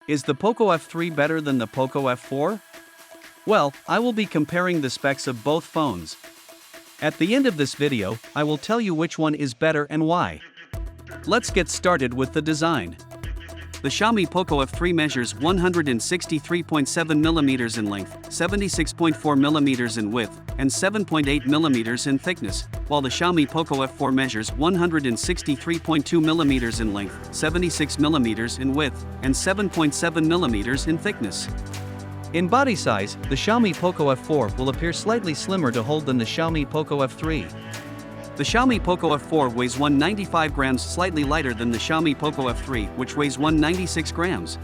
Is the Poco F3 better than the Poco F4? Well, I will be comparing the specs of both phones. At the end of this video, I will tell you which one is better and why. Let's get started with the design. The Xiaomi Poco F3 measures 163.7mm in length, 76.4mm in width, and 7.8mm in thickness, while the Xiaomi Poco F4 measures 163.2mm in length, 76mm in width, and 7.7mm in thickness. In body size, the Xiaomi Poco F4 will appear slightly slimmer to hold than the Xiaomi Poco F3. The Xiaomi Poco F4 weighs 195 grams, slightly lighter than the Xiaomi Poco F3, which weighs 196 grams.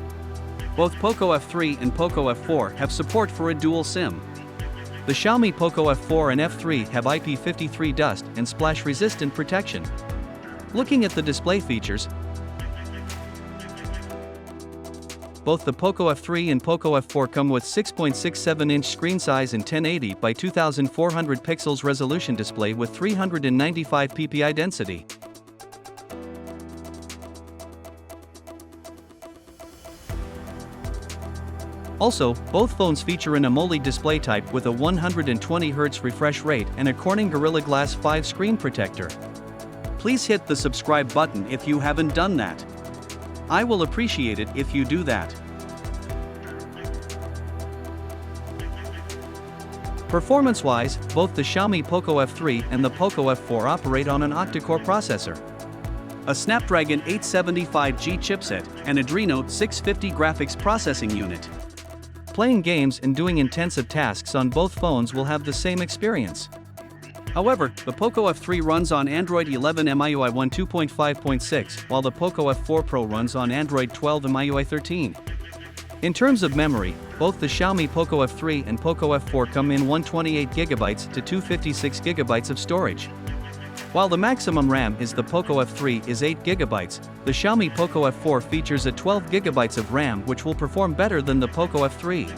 Both Poco F3 and Poco F4 have support for a dual SIM. The Xiaomi Poco F4 and F3 have IP53 dust and splash-resistant protection. Looking at the display features, both the Poco F3 and Poco F4 come with 6.67-inch screen size and 1080 by 2400 pixels resolution display with 395 ppi density. Also, both phones feature an AMOLED display type with a 120Hz refresh rate and a Corning Gorilla Glass 5 screen protector. Please hit the subscribe button if you haven't done that. I will appreciate it if you do that. Performance-wise, both the Xiaomi Poco F3 and the Poco F4 operate on an octa-core processor, a Snapdragon 875G chipset, and Adreno 650 graphics processing unit. Playing games and doing intensive tasks on both phones will have the same experience. However, the Poco F3 runs on Android 11 MIUI 2.5.6, while the Poco F4 Pro runs on Android 12 MIUI 13. In terms of memory, both the Xiaomi Poco F3 and Poco F4 come in 128GB to 256GB of storage. While the maximum RAM is the Poco F3 is 8GB, the Xiaomi Poco F4 features a 12GB of RAM, which will perform better than the Poco F3.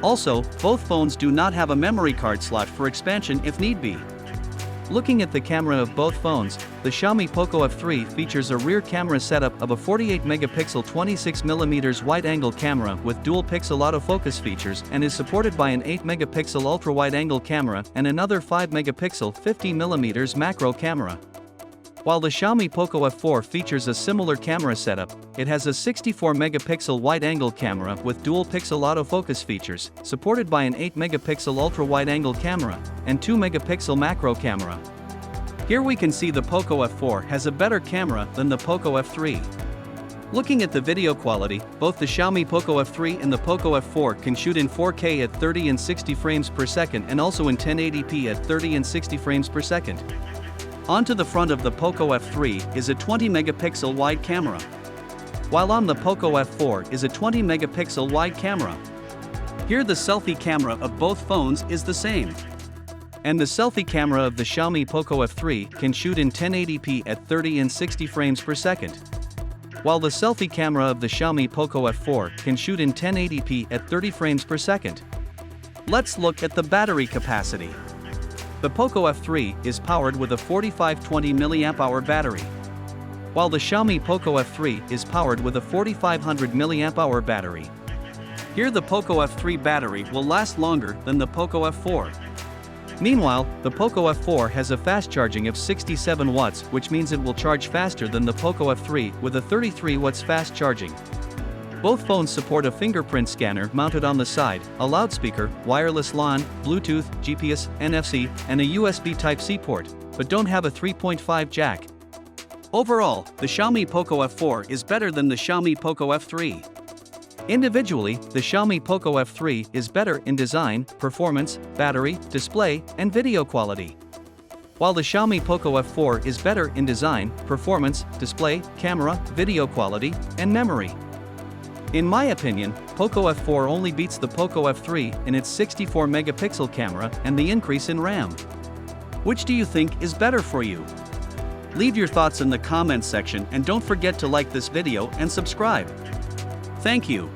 Also, both phones do not have a memory card slot for expansion if need be. Looking at the camera of both phones, the Xiaomi Poco F3 features a rear camera setup of a 48-megapixel 26mm wide-angle camera with dual-pixel autofocus features and is supported by an 8-megapixel ultra-wide-angle camera and another 5-megapixel 50mm macro camera. While the Xiaomi Poco F4 features a similar camera setup, it has a 64-megapixel wide-angle camera with dual-pixel autofocus features, supported by an 8-megapixel ultra-wide-angle camera, and 2-megapixel macro camera. Here we can see the Poco F4 has a better camera than the Poco F3. Looking at the video quality, both the Xiaomi Poco F3 and the Poco F4 can shoot in 4K at 30 and 60 frames per second and also in 1080p at 30 and 60 frames per second. Onto the front of the Poco F3 is a 20-megapixel wide camera, while on the Poco F4 is a 20-megapixel wide camera. Here the selfie camera of both phones is the same. And the selfie camera of the Xiaomi Poco F3 can shoot in 1080p at 30 and 60 frames per second, while the selfie camera of the Xiaomi Poco F4 can shoot in 1080p at 30 frames per second. Let's look at the battery capacity. The Poco F3 is powered with a 4520 mAh battery, while the Xiaomi Poco F3 is powered with a 4500 mAh battery. Here the Poco F3 battery will last longer than the Poco F4. Meanwhile, the Poco F4 has a fast charging of 67 watts, which means it will charge faster than the Poco F3 with a 33 watts fast charging. Both phones support a fingerprint scanner mounted on the side, a loudspeaker, wireless LAN, Bluetooth, GPS, NFC, and a USB Type-C port, but don't have a 3.5 jack. Overall, the Xiaomi Poco F4 is better than the Xiaomi Poco F3. Individually, the Xiaomi Poco F3 is better in design, performance, battery, display, and video quality, while the Xiaomi Poco F4 is better in design, performance, display, camera, video quality, and memory. In my opinion, Poco F4 only beats the Poco F3 in its 64-megapixel camera and the increase in RAM. Which do you think is better for you? Leave your thoughts in the comments section and don't forget to like this video and subscribe. Thank you.